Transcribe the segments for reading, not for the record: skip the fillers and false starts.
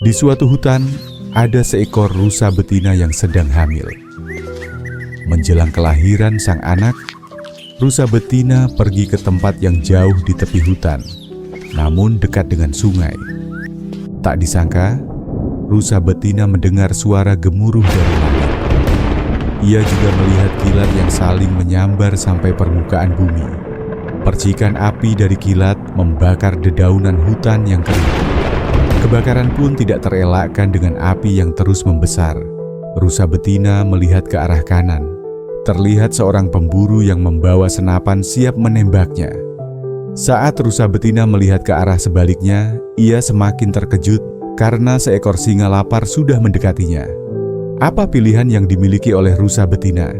Di suatu hutan, ada seekor rusa betina yang sedang hamil. Menjelang kelahiran sang anak, rusa betina pergi ke tempat yang jauh di tepi hutan, namun dekat dengan sungai. Tak disangka, rusa betina mendengar suara gemuruh dari langit. Ia juga melihat kilat yang saling menyambar sampai permukaan bumi. Percikan api dari kilat membakar dedaunan hutan yang kering. Kebakaran pun tidak terelakkan dengan api yang terus membesar. Rusa betina melihat ke arah kanan. Terlihat seorang pemburu yang membawa senapan siap menembaknya. Saat rusa betina melihat ke arah sebaliknya, ia semakin terkejut karena seekor singa lapar sudah mendekatinya. Apa pilihan yang dimiliki oleh rusa betina?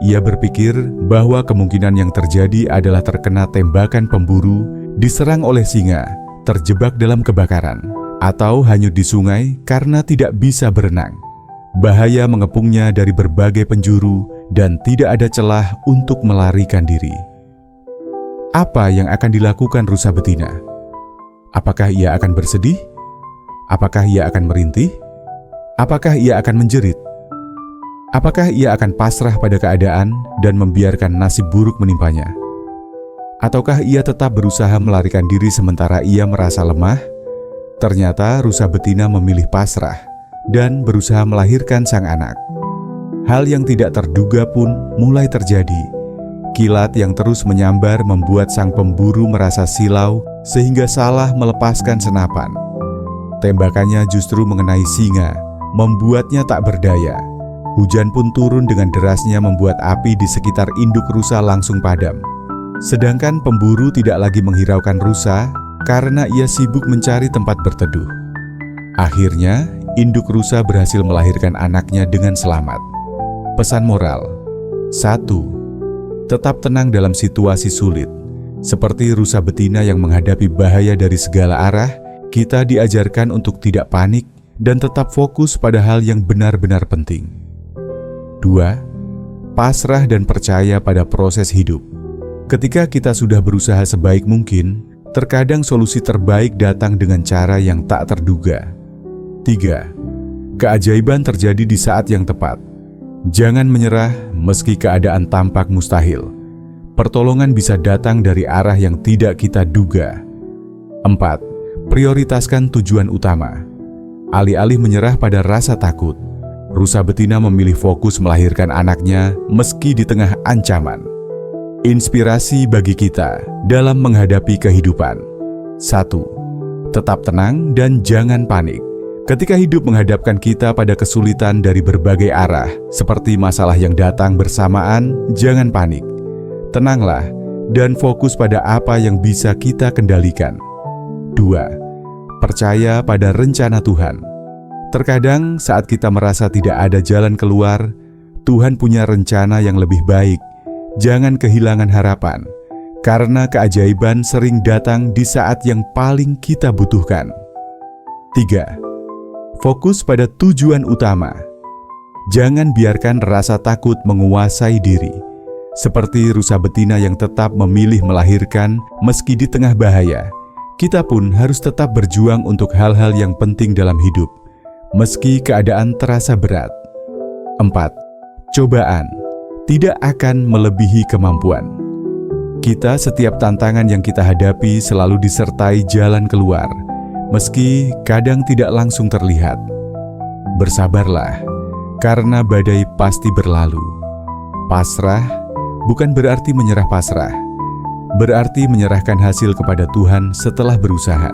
Ia berpikir bahwa kemungkinan yang terjadi adalah terkena tembakan pemburu, diserang oleh singa, terjebak dalam kebakaran, atau hanyut di sungai karena tidak bisa berenang. Bahaya mengepungnya dari berbagai penjuru dan tidak ada celah untuk melarikan diri. Apa yang akan dilakukan rusa betina? Apakah ia akan bersedih? Apakah ia akan merintih? Apakah ia akan menjerit? Apakah ia akan pasrah pada keadaan dan membiarkan nasib buruk menimpanya? Ataukah ia tetap berusaha melarikan diri sementara ia merasa lemah? Ternyata rusa betina memilih pasrah dan berusaha melahirkan sang anak. Hal yang tidak terduga pun mulai terjadi. Kilat yang terus menyambar membuat sang pemburu merasa silau sehingga salah melepaskan senapan. Tembakannya justru mengenai singa, membuatnya tak berdaya. Hujan pun turun dengan derasnya membuat api di sekitar induk rusa langsung padam. Sedangkan pemburu tidak lagi menghiraukan rusa karena ia sibuk mencari tempat berteduh. Akhirnya, induk rusa berhasil melahirkan anaknya dengan selamat. Pesan moral: 1. Tetap tenang dalam situasi sulit. Seperti rusa betina yang menghadapi bahaya dari segala arah, kita diajarkan untuk tidak panik dan tetap fokus pada hal yang benar-benar penting. 2. Pasrah dan percaya pada proses hidup. Ketika kita sudah berusaha sebaik mungkin, terkadang solusi terbaik datang dengan cara yang tak terduga. 3. Keajaiban terjadi di saat yang tepat. Jangan menyerah meski keadaan tampak mustahil. Pertolongan bisa datang dari arah yang tidak kita duga. 4. Prioritaskan tujuan utama. Alih-alih menyerah pada rasa takut, rusa betina memilih fokus melahirkan anaknya meski di tengah ancaman. Inspirasi bagi kita dalam menghadapi kehidupan. 1. Tetap tenang dan jangan panik. Ketika hidup menghadapkan kita pada kesulitan dari berbagai arah, seperti masalah yang datang bersamaan, jangan panik. Tenanglah dan fokus pada apa yang bisa kita kendalikan. 2. Percaya pada rencana Tuhan. Terkadang saat kita merasa tidak ada jalan keluar, Tuhan punya rencana yang lebih baik. Jangan kehilangan harapan, karena keajaiban sering datang di saat yang paling kita butuhkan. 3. Fokus pada tujuan utama. Jangan biarkan rasa takut menguasai diri. Seperti rusa betina yang tetap memilih melahirkan meski di tengah bahaya, kita pun harus tetap berjuang untuk hal-hal yang penting dalam hidup, meski keadaan terasa berat. 4. Cobaan tidak akan melebihi kemampuan. Kita setiap tantangan yang kita hadapi selalu disertai jalan keluar, meski kadang tidak langsung terlihat. Bersabarlah, karena badai pasti berlalu. Pasrah bukan berarti menyerah pasrah, berarti menyerahkan hasil kepada Tuhan setelah berusaha.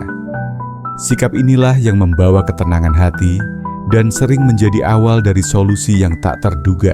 Sikap inilah yang membawa ketenangan hati dan sering menjadi awal dari solusi yang tak terduga.